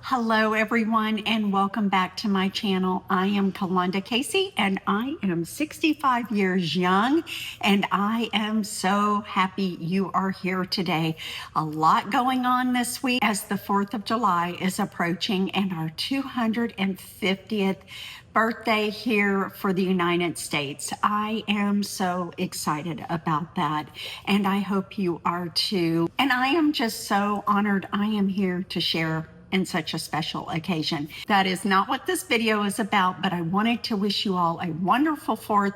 Hello everyone and welcome back to my channel. I am Kalonda Casey and I am 65 years young and I am so happy you are here today. A lot going on this week as the 4th of July is approaching and our 250th birthday here for the United States. I am so excited about that and I hope you are too. And I am just so honored I am here to share in such a special occasion. That is not what this video is about, but I wanted to wish you all a wonderful 4th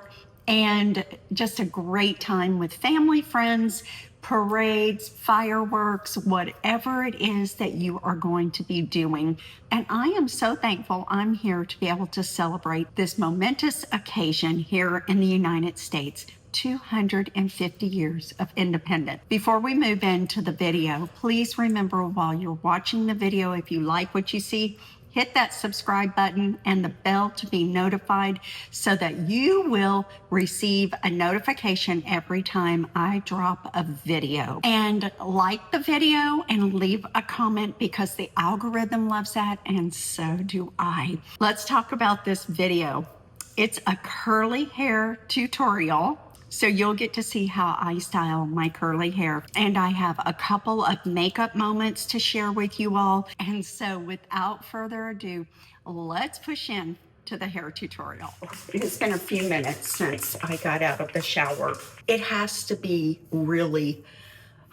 and just a great time with family, friends, parades, fireworks, whatever it is that you are going to be doing. And I am so thankful I'm here to be able to celebrate this momentous occasion here in the United States. 250 years of independence. Before we move into the video, please remember while you're watching the video, if you like what you see, hit that subscribe button and the bell to be notified so that you will receive a notification every time I drop a video. And like the video and leave a comment because the algorithm loves that and so do I. Let's talk about this video. It's a curly hair tutorial. So you'll get to see how I style my curly hair. And I have a couple of makeup moments to share with you all. And so without further ado, let's push in to the hair tutorial. It's been a few minutes since I got out of the shower. It has to be really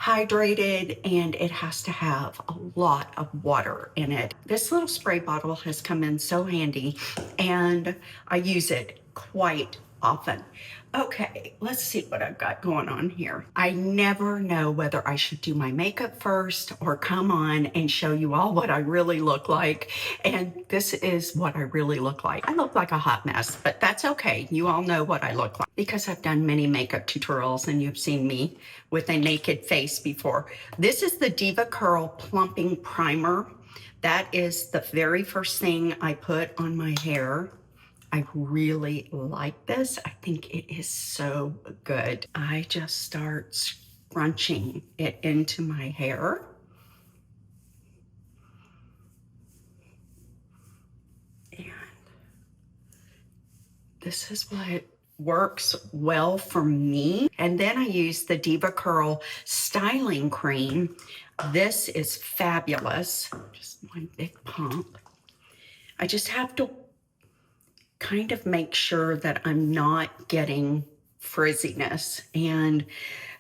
hydrated and it has to have a lot of water in it. This little spray bottle has come in so handy and I use it quite often. Okay, let's see what I've got going on here. I never know whether I should do my makeup first or come on and show you all what I really look like. And this is what I really look like. I look like a hot mess, but that's okay. You all know what I look like because I've done many makeup tutorials and you've seen me with a naked face before. This is the Diva Curl Plumping Primer. That is the very first thing I put on my hair. I really like this. I think it is so good. I just start scrunching it into my hair. And this is what works well for me. And then I use the Diva Curl Styling Cream. This is fabulous. Just one big pump. I just have to kind of make sure that I'm not getting frizziness. And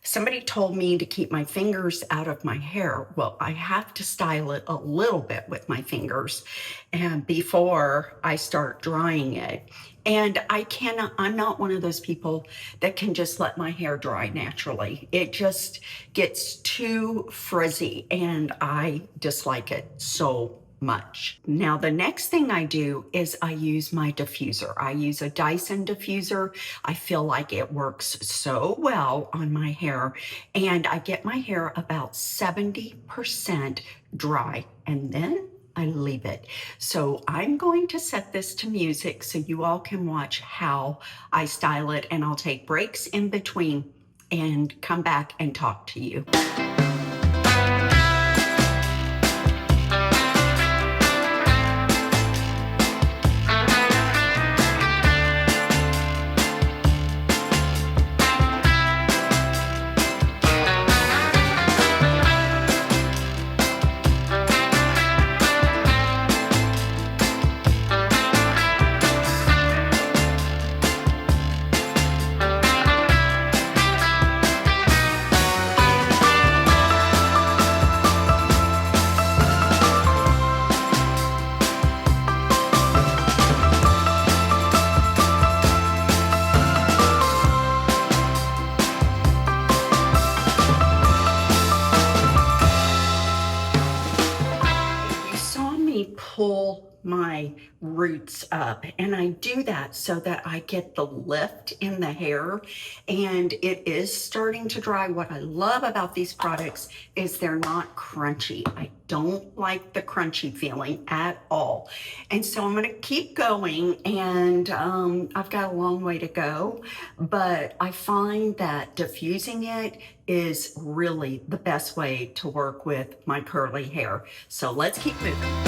somebody told me to keep my fingers out of my hair. Well, I have to style it a little bit with my fingers and before I start drying it. And I'm not one of those people that can just let my hair dry naturally. It just gets too frizzy and I dislike it so much. Now, the next thing I do is I use my diffuser. I use a Dyson diffuser. I feel like it works so well on my hair and I get my hair about 70% dry and then I leave it. So I'm going to set this to music so you all can watch how I style it and I'll take breaks in between and come back and talk to you. Pull my roots up and I do that so that I get the lift in the hair and it is starting to dry. What I love about these products is they're not crunchy. I don't like the crunchy feeling at all. And so I'm going to keep going and I've got a long way to go, but I find that diffusing it is really the best way to work with my curly hair. So let's keep moving.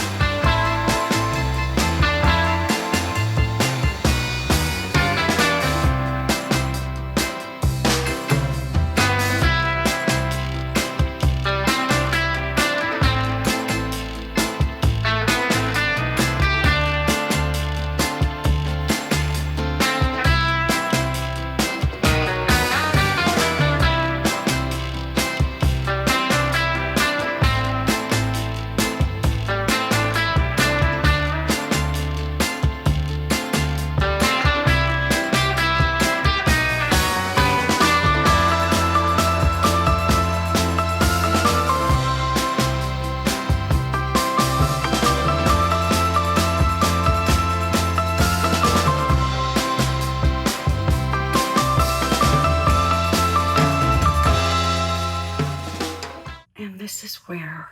where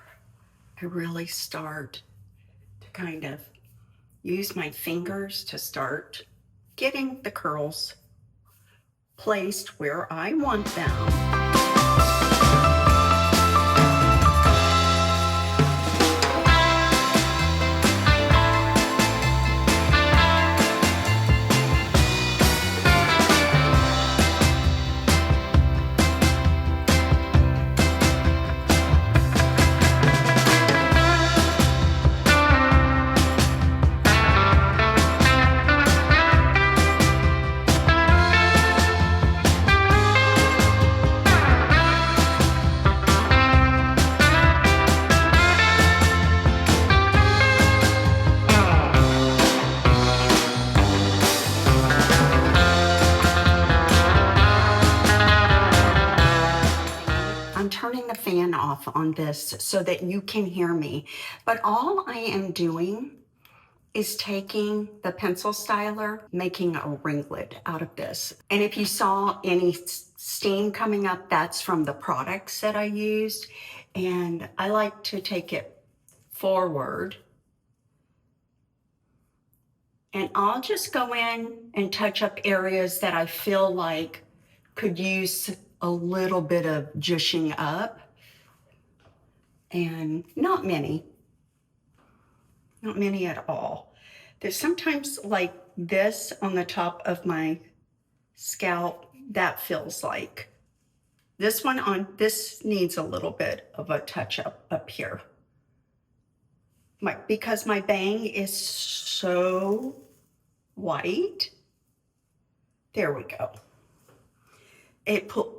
I really start to kind of use my fingers to start getting the curls placed where I want them. I'm turning the fan off on this so that you can hear me, but all I am doing is taking the pencil styler, making a ringlet out of this. And if you saw any steam coming up, that's from the products that I used. And I like to take it forward. And I'll just go in and touch up areas that I feel like could use a little bit of zhuzhing up. And not many at all. There's sometimes like this on the top of my scalp, that feels like. This needs a little bit of a touch up here. Because my bang is so white. There we go.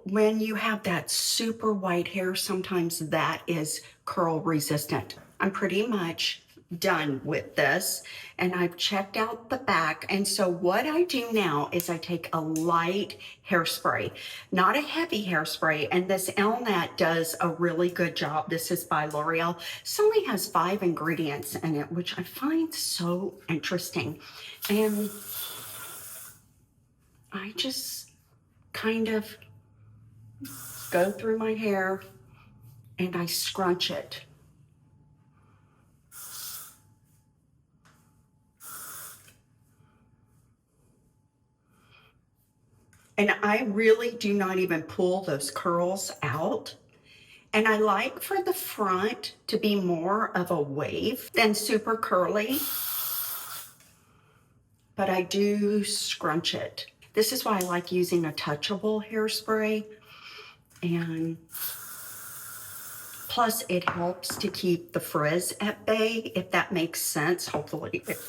When you have that super white hair, sometimes that is curl resistant. I'm pretty much done with this, and I've checked out the back. And so what I do now is I take a light hairspray, not a heavy hairspray, and this Elnat does a really good job. This is by L'Oreal. This only has 5 ingredients in it, which I find so interesting. And I just kind of go through my hair and I scrunch it. And I really do not even pull those curls out. And I like for the front to be more of a wave than super curly. But I do scrunch it. This is why I like using a touchable hairspray. And plus it helps to keep the frizz at bay, if that makes sense. Hopefully it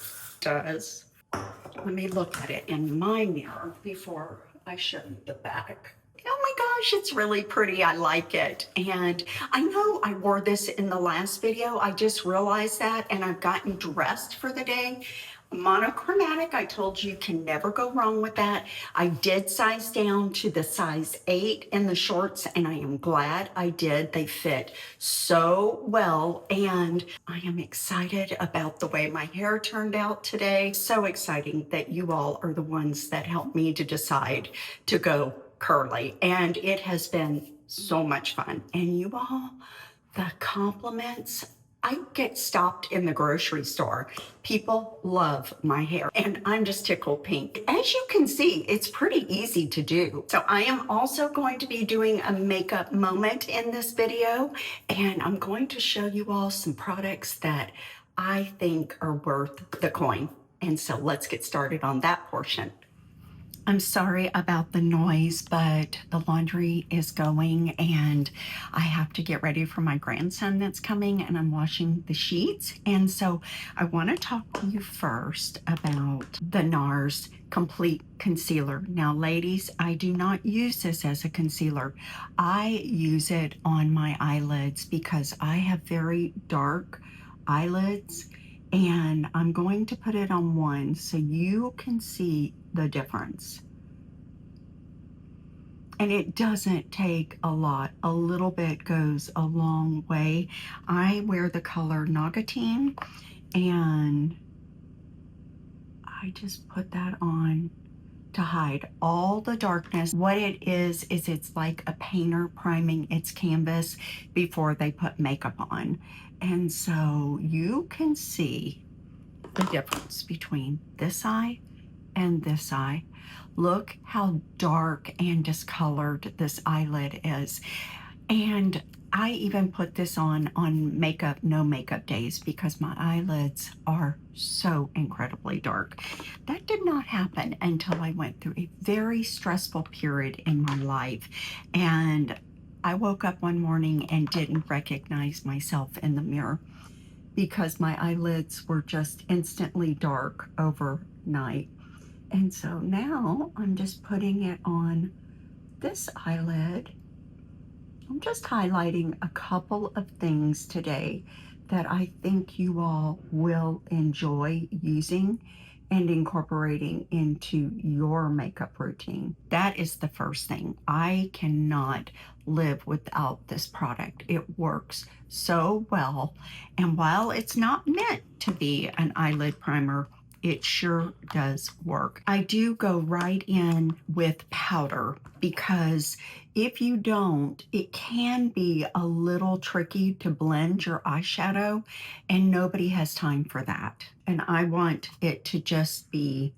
does. Let me look at it in my mirror before I show you the back. Oh my gosh, it's really pretty. I like it. And I know I wore this in the last video. I just realized that, and I've gotten dressed for the day. Monochromatic, I told you can never go wrong with that. I did size down to the size 8 in the shorts, and I am glad I did. They fit so well, and I am excited about the way my hair turned out today. So exciting that you all are the ones that helped me to decide to go curly, and it has been so much fun. And you all, the compliments, I get stopped in the grocery store. People love my hair, and I'm just tickled pink. As you can see, it's pretty easy to do. So I am also going to be doing a makeup moment in this video, and I'm going to show you all some products that I think are worth the coin. And so let's get started on that portion. I'm sorry about the noise, but the laundry is going and I have to get ready for my grandson that's coming, and I'm washing the sheets. And so I want to talk to you first about the NARS Complete Concealer. Now, ladies, I do not use this as a concealer. I use it on my eyelids because I have very dark eyelids, and I'm going to put it on one so you can see the difference. And it doesn't take a lot. A little bit goes a long way. I wear the color Nagatine, and I just put that on to hide all the darkness. What it is it's like a painter priming its canvas before they put makeup on. And so you can see the difference between this eye and this eye. Look how dark and discolored this eyelid is. And I even put this on makeup, no makeup days because my eyelids are so incredibly dark. That did not happen until I went through a very stressful period in my life. And I woke up one morning and didn't recognize myself in the mirror because my eyelids were just instantly dark overnight. And so now I'm just putting it on this eyelid. I'm just highlighting a couple of things today that I think you all will enjoy using and incorporating into your makeup routine. That is the first thing. I cannot live without this product. It works so well. And while it's not meant to be an eyelid primer, it sure does work. I do go right in with powder because if you don't, it can be a little tricky to blend your eyeshadow, and nobody has time for that. And I want it to just be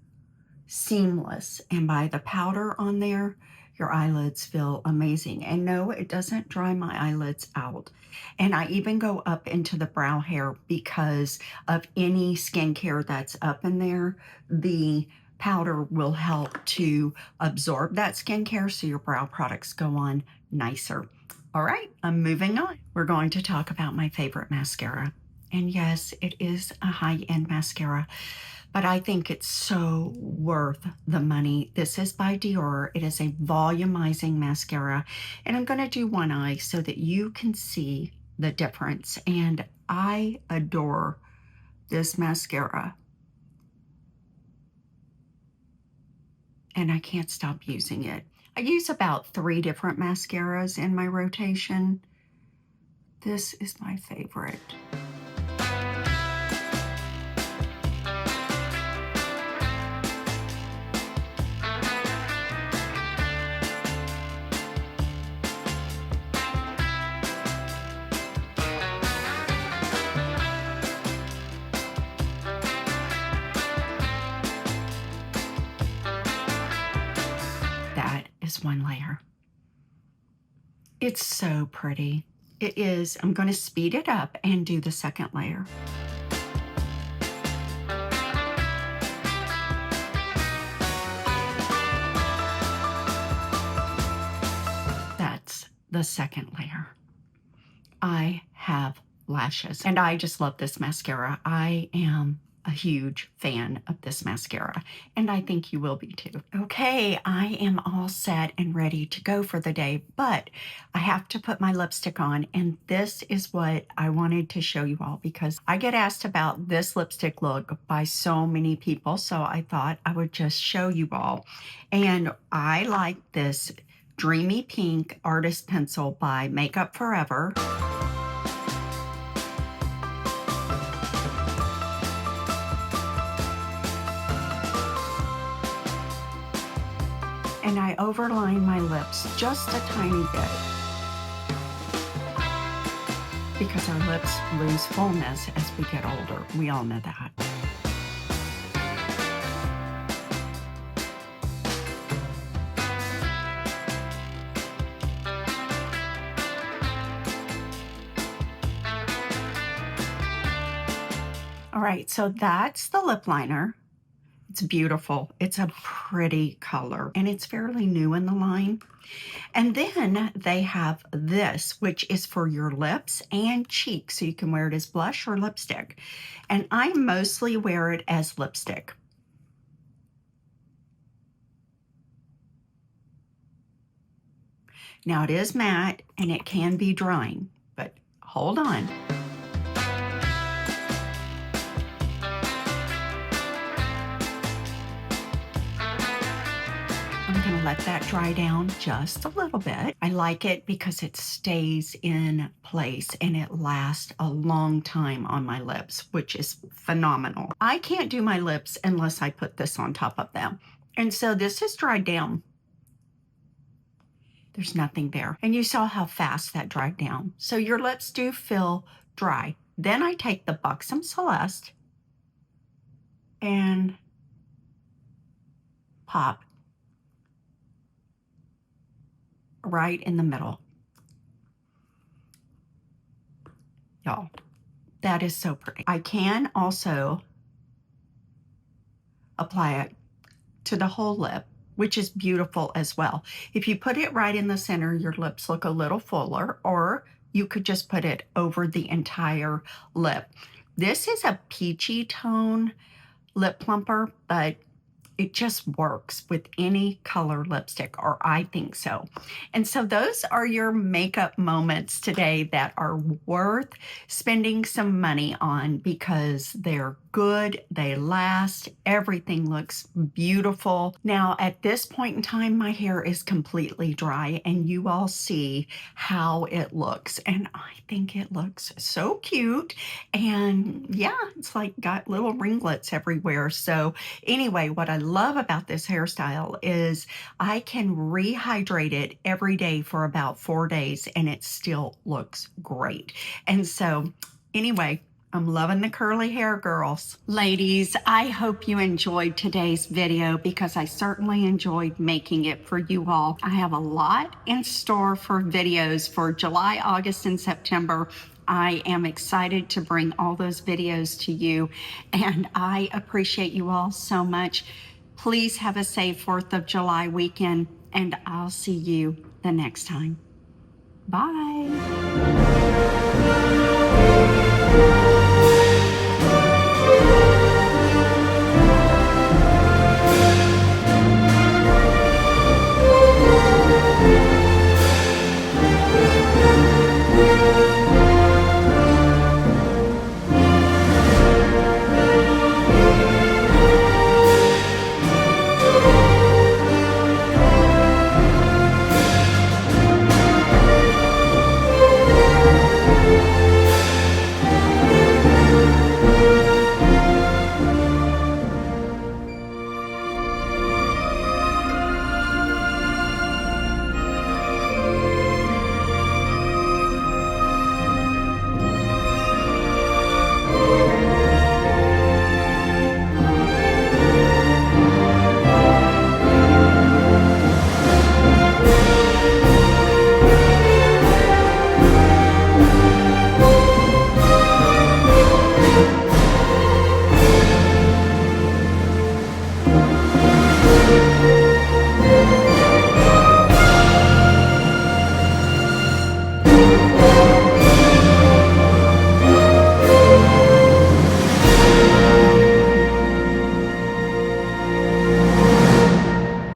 seamless. And by the powder on there, your eyelids feel amazing. And no, it doesn't dry my eyelids out. And I even go up into the brow hair because of any skincare that's up in there. The powder will help to absorb that skincare so your brow products go on nicer. All right, I'm moving on. We're going to talk about my favorite mascara. And yes, it is a high-end mascara, but I think it's so worth the money. This is by Dior. It is a volumizing mascara, and I'm going to do one eye so that you can see the difference. And I adore this mascara, and I can't stop using it. I use about 3 different mascaras in my rotation. This is my favorite. That is one layer. It's so pretty. It is. I'm going to speed it up and do the second layer. That's the second layer. I have lashes, and I just love this mascara. I am a huge fan of this mascara, and I think you will be too. Okay, I am all set and ready to go for the day, but I have to put my lipstick on, and this is what I wanted to show you all because I get asked about this lipstick look by so many people, so I thought I would just show you all. And I like this Dreamy Pink Artist Pencil by Makeup Forever. And I overline my lips just a tiny bit because our lips lose fullness as we get older. We all know that. All right, so that's the lip liner. It's beautiful. It's a pretty color, and it's fairly new in the line. And then they have this, which is for your lips and cheeks, so you can wear it as blush or lipstick. And I mostly wear it as lipstick. Now it is matte, and it can be drying, but hold on. I'm going to let that dry down just a little bit. I like it because it stays in place and it lasts a long time on my lips, which is phenomenal. I can't do my lips unless I put this on top of them. And so this is dried down. There's nothing there. And you saw how fast that dried down. So your lips do feel dry. Then I take the Buxom Celeste and pop right in the middle. Y'all, that is so pretty. I can also apply it to the whole lip, which is beautiful as well. If you put it right in the center, your lips look a little fuller, or you could just put it over the entire lip. This is a peachy tone lip plumper, but it just works with any color lipstick, or I think so. And so those are your makeup moments today that are worth spending some money on because they're good, they last, everything looks beautiful. Now at this point in time, my hair is completely dry and you all see how it looks. And I think it looks so cute. And yeah, it's like got little ringlets everywhere. So anyway, what I love about this hairstyle is I can rehydrate it every day for about 4 days and it still looks great. And so anyway, I'm loving the curly hair, girls. Ladies, I hope you enjoyed today's video because I certainly enjoyed making it for you all. I have a lot in store for videos for July, August, and September. I am excited to bring all those videos to you, and I appreciate you all so much. Please have a safe 4th of July weekend, and I'll see you the next time. Bye.